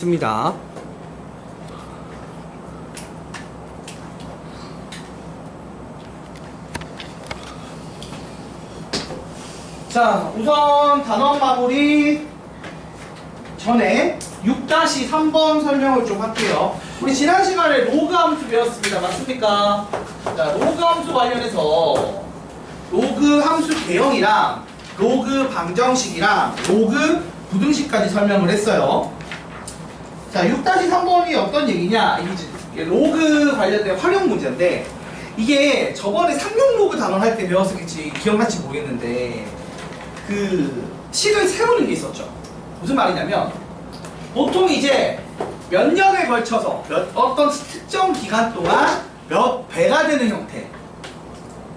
습니다. 자, 우선 단원 마무리 전에 6-3번 설명을 좀 할게요. 우리 지난 시간에 로그 함수 배웠습니다. 맞습니까? 자, 로그 함수 관련해서 로그 함수 개형이랑 로그 방정식이랑 로그 부등식까지 설명을 했어요. 자, 6-3번이 어떤 얘기냐? 이게 로그 관련된 활용 문제인데, 이게 저번에 상용 로그 단원 할 때 배웠을지 기억날지 모르겠는데, 그 식을 세우는 게 있었죠. 무슨 말이냐면, 보통 이제 몇 년에 걸쳐서 어떤 특정 기간 동안 몇 배가 되는 형태,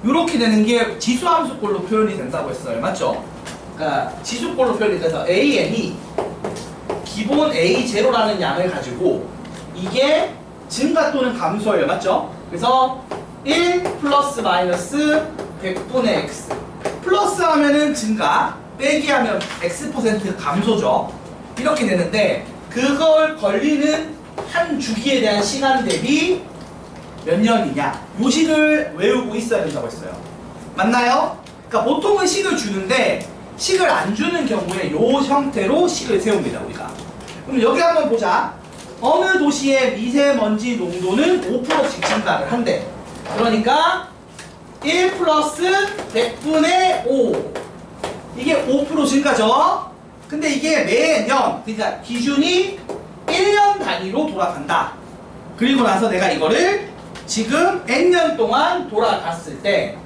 이렇게 되는 게 지수함수꼴로 표현이 된다고 했어요. 맞죠? 그러니까 지수꼴로 표현이 돼서 AN이 기본 A0라는 양을 가지고 이게 증가 또는 감소예요. 맞죠? 그래서 1 플러스 마이너스 100분의 X 플러스 하면은 증가, 빼기 하면 X% 감소죠. 이렇게 되는데, 그걸 걸리는 한 주기에 대한 시간 대비 몇 년이냐, 요 식을 외우고 있어야 된다고 했어요. 맞나요? 그러니까 보통은 식을 주는데 식을 안 주는 경우에 요 형태로 식을 세웁니다, 우리가. 그럼 여기 한번 보자. 어느 도시의 미세먼지 농도는 5%씩 증가를 한대. 그러니까 1 플러스 100분의 5. 이게 5% 증가죠? 근데 이게 매년, 그러니까 기준이 1년 단위로 돌아간다. 그리고 나서 내가 이거를 지금 N년 동안 돌아갔을 때,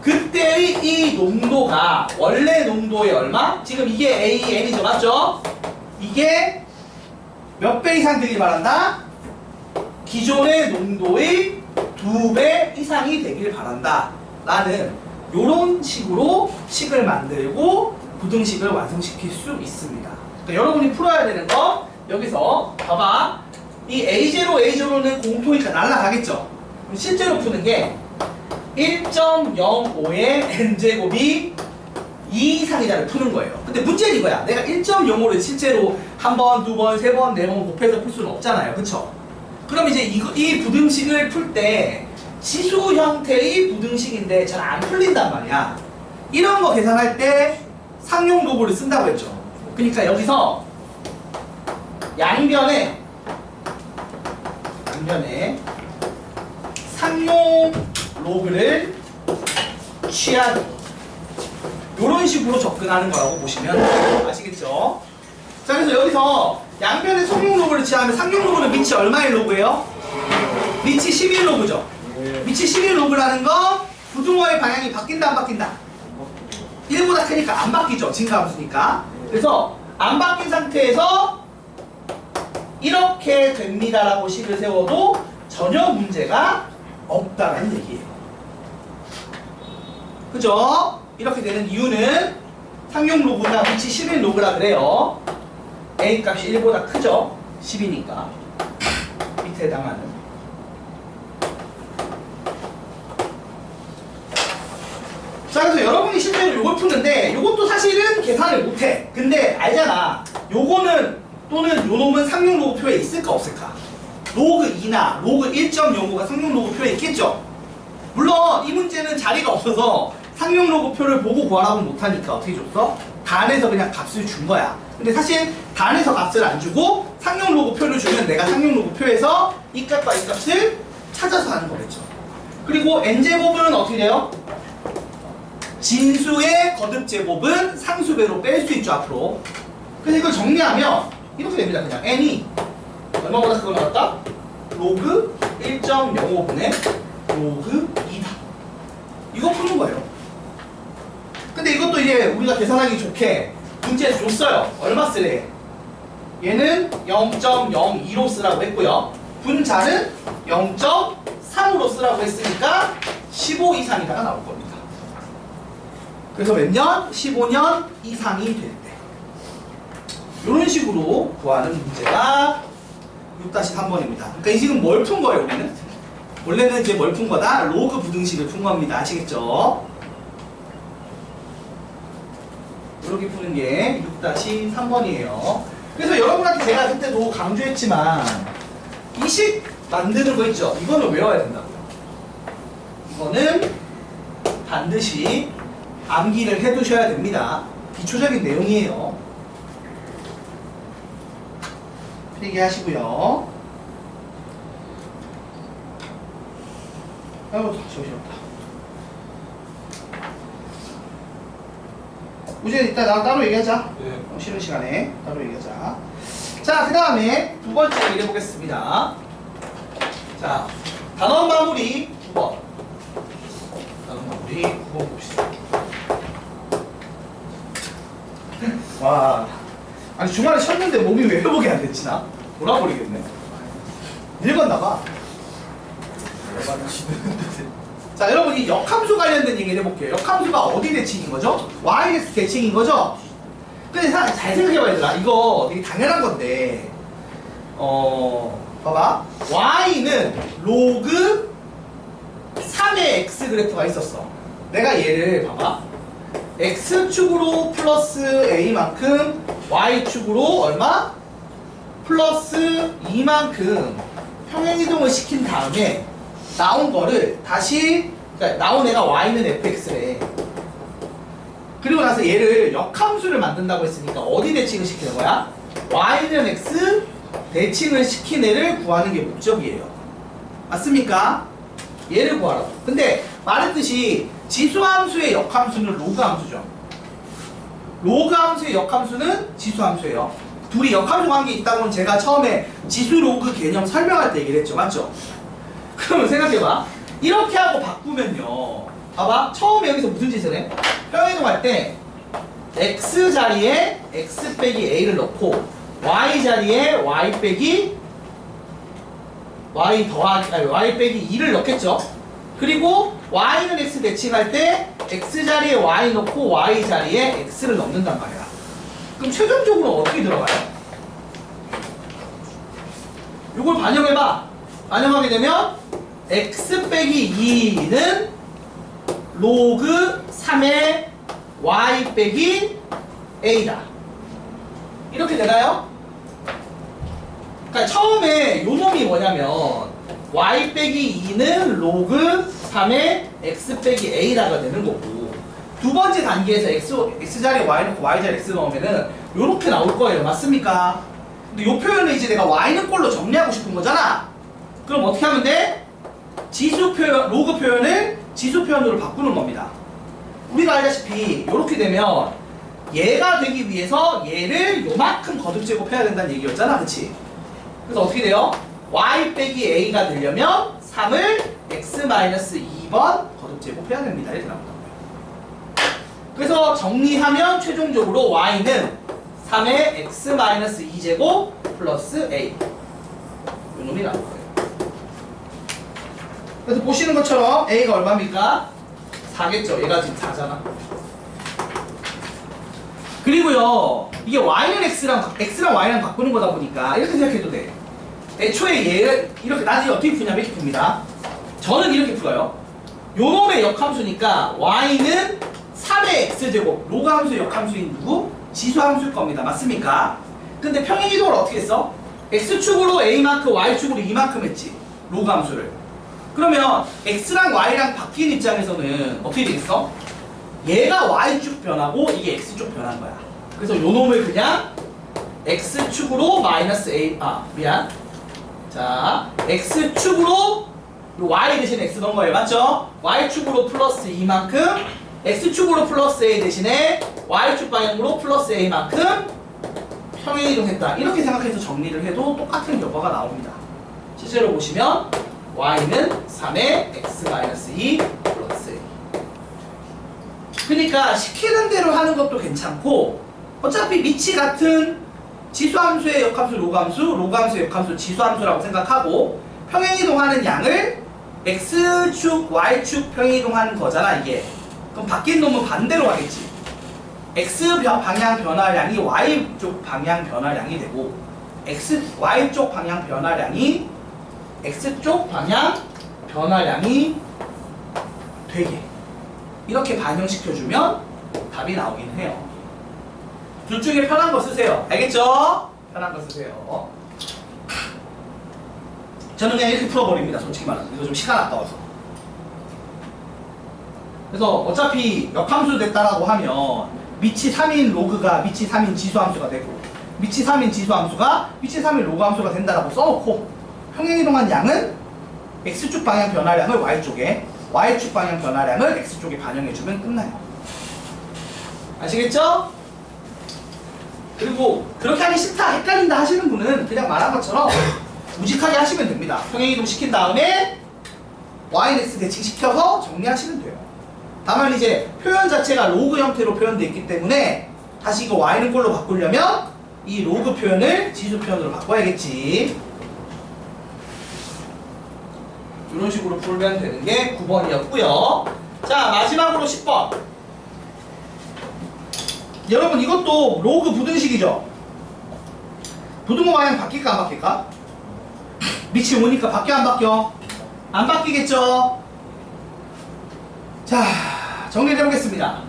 그때의 이 농도가 원래 농도의 얼마? 지금 이게 AN이죠, 맞죠? 이게 몇 배 이상 되길 바란다? 기존의 농도의 2배 이상이 되길 바란다 라는 요런 식으로 식을 만들고 부등식을 완성시킬 수 있습니다. 그러니까 여러분이 풀어야 되는 거, 여기서 봐봐. 이 A0, A0는 공통이니까 날라가겠죠? 그럼 실제로 푸는 게 1.05의 n제곱이 2 이상이다를 푸는 거예요. 근데 문제는 이거야. 내가 1.05를 실제로 한 번, 두 번, 세 번, 네 번 곱해서 풀 수는 없잖아요. 그쵸? 그럼 이제 이 부등식을 풀 때 지수 형태의 부등식인데 잘 안 풀린단 말이야. 이런 거 계산할 때 상용 로그를 쓴다고 했죠. 그러니까 여기서 양변에 상용 로그를 취하는, 이런 식으로 접근하는 거라고 보시면 돼요. 아시겠죠? 자, 그래서 여기서 양변에 상용 로그를 취하면 상용 로그는 밑이 얼마의 로그예요? 밑이 11로그죠. 밑이 11로그라는 건 부등호의 방향이 바뀐다, 안 바뀐다? 1보다 크니까 안 바뀌죠. 증가함수니까. 그래서 안 바뀐 상태에서 이렇게 됩니다라고 식을 세워도 전혀 문제가 없다라는 얘기예요. 그죠? 이렇게 되는 이유는 상용 로그나 위치 11로그라 그래요. A 값이 1보다 크죠? 10이니까. 밑에 해당하는. 자, 그래서 여러분이 실제로 요걸 푸는데 요것도 사실은 계산을 못해. 근데 알잖아. 요거는 또는 요 놈은 상용 로그 표에 있을까 없을까? 로그 2나 로그 1.05가 상용 로그 표에 있겠죠? 물론 이 문제는 자리가 없어서 상용 로그 표를 보고 구하라고 못하니까 어떻게 줬어? 단에서 그냥 값을 준 거야. 근데 사실 단에서 값을 안 주고 상용 로그 표를 주면 내가 상용 로그 표에서 이 값과 이 값을 찾아서 하는 거겠죠. 그리고 n제곱은 어떻게 돼요? 진수의 거듭제곱은 상수배로 뺄 수 있죠, 앞으로. 그래서 이걸 정리하면 이렇게 됩니다. 그냥 n이 얼마보다 그거 나왔다? 로그 1.05분의 로그 2다. 이거 푸는 거예요. 근데 이것도 이제 우리가 계산하기 좋게 문제에서 줬어요. 얼마 쓰래? 얘는 0.02로 쓰라고 했고요. 분자는 0.3으로 쓰라고 했으니까 15 이상이다가 나올 겁니다. 그래서 몇 년? 15년 이상이 될 때. 이런 식으로 구하는 문제가 6-3번입니다. 그러니까 이 지금 뭘 푼 거예요, 우리는? 원래는 이제 뭘 푼 거다? 로그 부등식을 푼 겁니다. 아시겠죠? 이렇게 푸는 게 6-3번이에요. 그래서 여러분한테 제가 그때도 강조했지만 이 식 만드는 거 있죠? 이거는 외워야 된다고요. 이거는 반드시 암기를 해두셔야 됩니다. 기초적인 내용이에요. 필기하시고요. 아이고 정신없다. 우진 이따 나 따로 얘기하자. 네. 쉬는 시간에 따로 얘기하자. 자, 그 다음에 두 번째 얘기해 보겠습니다. 자, 단원 마무리 9번. 단원 마무리 9번 봅시다. 와, 아니 주말에 쉬었는데 몸이 왜 회복이 안 됐지 나? 돌아버리겠네. 늙었나봐. 자, 여러분 이 역함수 관련된 얘기를 해볼게요. 역함수가 어디 대칭인 거죠? yx 대칭인 거죠? 근데 잘 생각해봐 얘들아. 이거 되게 당연한 건데 봐봐. y는 로그 3의 x 그래프가 있었어. 내가 얘를 봐봐. x축으로 플러스 a만큼 y축으로 얼마? 플러스 2만큼 평행이동을 시킨 다음에 나온 거를 다시, 그러니까 나온 애가 y는 fx래. 그리고 나서 얘를 역함수를 만든다고 했으니까 어디 대칭을 시키는 거야? y는 x 대칭을 시킨 애를 구하는 게 목적이에요. 맞습니까? 얘를 구하라고. 근데 말했듯이 지수함수의 역함수는 로그함수죠. 로그함수의 역함수는 지수함수예요. 둘이 역함수 관계 있다고는 제가 처음에 지수 로그 개념 설명할 때 얘기를 했죠. 맞죠? 그러면 생각해봐. 이렇게 하고 바꾸면요. 봐봐. 처음에 여기서 무슨 짓을 해? 평행이동할 때 x 자리에 x 빼기 a를 넣고 y 자리에 y 빼기 y 빼기 2를 넣겠죠. 그리고 y는 x 대칭할 때 x 자리에 y 넣고 y 자리에 x를 넣는단 말이야. 그럼 최종적으로 어떻게 들어가요? 이걸 반영해봐. 반영하게 되면 x 빼기 2는 로그 3의 y 빼기 a다. 이렇게 되나요? 그러니까 처음에 요 놈이 뭐냐면 y 빼기 2는 로그 3의 x 빼기 a라가 되는 거고, 두 번째 단계에서 x 자리에 y 넣고 y 자리에 x 넣으면은 요렇게 나올 거예요. 맞습니까? 근데 요 표현을 이제 내가 y는 꼴로 정리하고 싶은 거잖아. 그럼 어떻게 하면 돼? 지수 표현, 로그 표현을 지수 표현으로 바꾸는 겁니다. 우리가 알다시피 요렇게 되면 얘가 되기 위해서 얘를 요만큼 거듭 제곱해야 된다는 얘기였잖아. 그치? 그래서 어떻게 돼요? y 빼기 a가 되려면 3을 x-2번 거듭 제곱해야 됩니다. 이렇게 나온단 말이에요. 그래서 정리하면 최종적으로 y는 3의 x-2제곱 플러스 a. 요 놈이 나올 거예요. 그래서 보시는 것처럼 a가 얼마입니까? 4겠죠. 얘가 지금 4잖아. 그리고요, 이게 y는 x랑 y랑 바꾸는 거다 보니까 이렇게 생각해도 돼. 애초에 얘를 이렇게, 나중에 어떻게 푸냐면 이렇게 풉니다. 저는 이렇게 풀어요. 요 놈의 역함수니까 y는 3의 x제곱, 로그함수의 역함수인 누구? 지수함수일 겁니다. 맞습니까? 근데 평행이동을 어떻게 했어? x축으로 a만큼 y축으로 2만큼 했지. 로그함수를. 그러면 x랑 y랑 바뀐 입장에서는 어떻게 되겠어? 얘가 y축 변하고 이게 x축 변한 거야. 그래서 요 놈을 그냥 x축으로 마이너스 a, 자, x축으로 y 대신에 x 넣은 거예요. 맞죠? y축으로 플러스 2만큼, x축으로 플러스 a 대신에 y축 방향으로 플러스 a만큼 평행이동했다. 이렇게 생각해서 정리를 해도 똑같은 결과가 나옵니다. 실제로 보시면 y는 3의 x-2 플러스 a. 그러니까 시키는 대로 하는 것도 괜찮고, 어차피 밑이 같은 지수함수의 역함수 로그함수, 로그함수의 역함수 지수함수라고 생각하고 평행이동하는 양을 x축, y축 평행이동하는 거잖아 이게. 그럼 바뀐 놈은 반대로 가겠지. x 방향 변화량이 y쪽 방향 변화량이 되고 y쪽 방향 변화량이 x쪽 방향 변화량이 되게 이렇게 반영시켜주면 답이 나오긴 해요. 둘 중에 편한 거 쓰세요. 알겠죠? 편한 거 쓰세요. 저는 그냥 이렇게 풀어버립니다. 솔직히 말하면 이거 좀 시간 아까워서. 그래서 어차피 역함수 됐다라고 하면 미치 3인 로그가 미치 3인 지수함수가 되고 미치 3인 지수함수가 미치 3인 로그함수가 된다라고 써놓고 평행이동한 양은 x축 방향 변화량을 y쪽에 y축 방향 변화량을 x쪽에 반영해주면 끝나요. 아시겠죠? 그리고 그렇게 하기 싫다 헷갈린다 하시는 분은 그냥 말한 것처럼 무직하게 하시면 됩니다. 평행이동 시킨 다음에 y-x 대칭시켜서 정리하시면 돼요. 다만 이제 표현 자체가 로그 형태로 표현되어 있기 때문에 다시 이거 y는 꼴로 바꾸려면 이 로그 표현을 지수 표현으로 바꿔야겠지. 이런 식으로 풀면 되는 게 9번이었고요. 자, 마지막으로 10번. 여러분 이것도 로그 부등식이죠. 부등호 방향 바뀔까 안 바뀔까? 밑이 5니까 바뀌어 안 바뀌어? 안 바뀌겠죠? 자, 정리해 보겠습니다.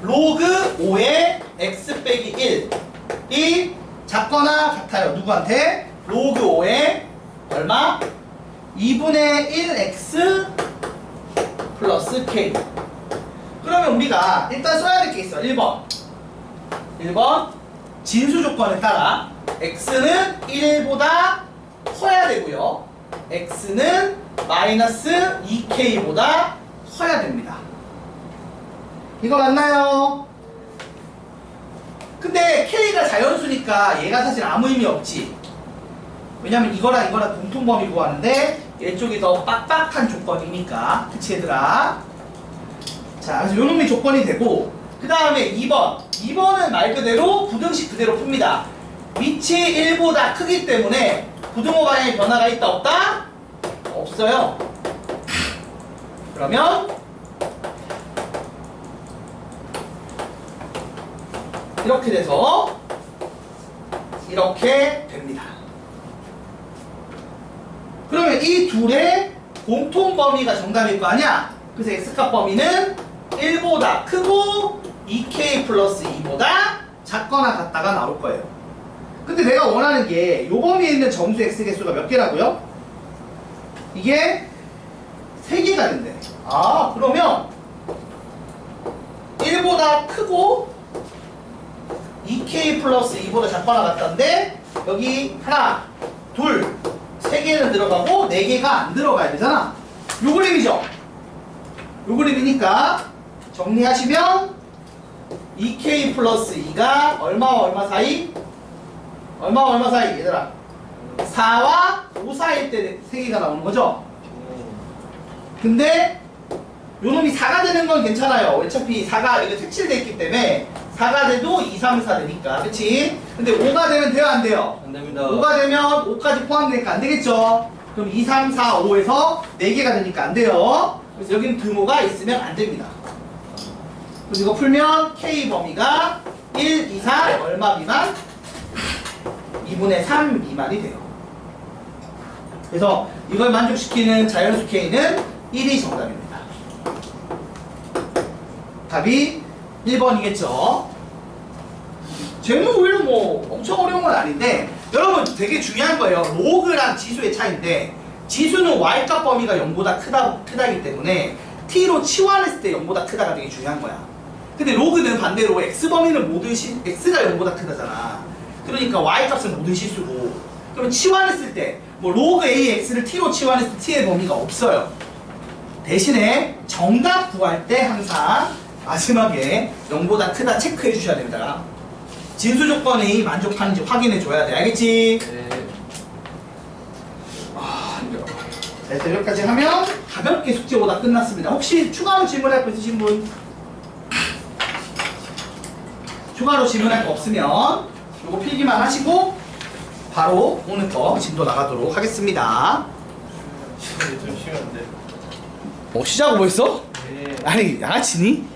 로그 5의 x 빼기 1이 작거나 같아요. 누구한테? 로그 5의 얼마? 2분의 1x 플러스 k. 그러면 우리가 일단 써야 될 게 있어. 1번 진수 조건에 따라 x는 1보다 커야 되고요. x는 마이너스 2k보다 커야 됩니다. 이거 맞나요? 근데 k가 자연수니까 얘가 사실 아무 의미 없지. 왜냐면 이거랑 이거랑 공통범위 구하는데 얘쪽이 더 빡빡한 조건이니까. 그치 얘들아? 자, 그래서 요놈이 조건이 되고 그 다음에 2번은 말 그대로 부등식 그대로 풉니다. 밑이 1보다 크기 때문에 부등호 방향의 변화가 있다 없다? 없어요. 그러면 이렇게 돼서 이렇게 됩니다. 그러면 이 둘의 공통 범위가 정답일 거 아니야? 그래서 x값 범위는 1보다 크고 2k 플러스 2보다 작거나 같다가 나올 거예요. 근데 내가 원하는 게 요 범위에 있는 정수 x 개수가 몇 개라고요? 이게 3개가 된대. 아, 그러면 1보다 크고 2k 플러스 2보다 작거나 같다인데 여기 하나, 둘, 3개는 들어가고 4개가 안 들어가야 되잖아. 요 그림이죠? 요 그림이니까 정리하시면 2k 플러스 2가 얼마와 얼마 사이? 얼마와 얼마 사이 얘들아? 4와 5 사이일 때 3개가 나오는 거죠? 근데 요놈이 4가 되는 건 괜찮아요. 어차피 4가 이거 색칠돼 있기 때문에 4가 돼도 2, 3, 4 되니까. 그치? 근데 5가 되면 돼요 안 돼요? 안 됩니다. 5가 되면 5까지 포함되니까 안 되겠죠? 그럼 2, 3, 4, 5에서 4개가 되니까 안 돼요. 그래서 여기는 등호가 있으면 안 됩니다. 그래서 이거 풀면 K 범위가 1 이상 얼마 미만? 2분의 3 미만이 돼요. 그래서 이걸 만족시키는 자연수 K는 1이 정답입니다. 답이 1번이겠죠. 쟤는 오히려 뭐 엄청 어려운 건 아닌데 여러분 되게 중요한 거예요. 로그랑 지수의 차이인데 지수는 y값 범위가 0보다 크다기 때문에 t로 치환했을 때 0보다 크다가 되게 중요한 거야. 근데 로그는 반대로 x 범위는 모든 x가 0보다 크다잖아. 그러니까 y값은 모든 실수고 그러면 치환했을 때 뭐 로그 ax를 t로 치환했을 때 t의 범위가 없어요. 대신에 정답 구할 때 항상 마지막에 0보다 크다 체크해 주셔야 됩니다. 진수 조건이 만족하는지 확인해 줘야 돼. 알겠지? 네. 힘들어. 자, 일단 여기까지 하면 가볍게 숙제보다 끝났습니다. 혹시 추가로 질문할 거 있으신 분? 추가로 질문할 거 없으면 이거 필기만 하시고 바로 오늘 거 진도 나가도록 하겠습니다. 좀 쉬운데. 뭐 쉬자고 뭐 했어? 네. 아니 양아치니?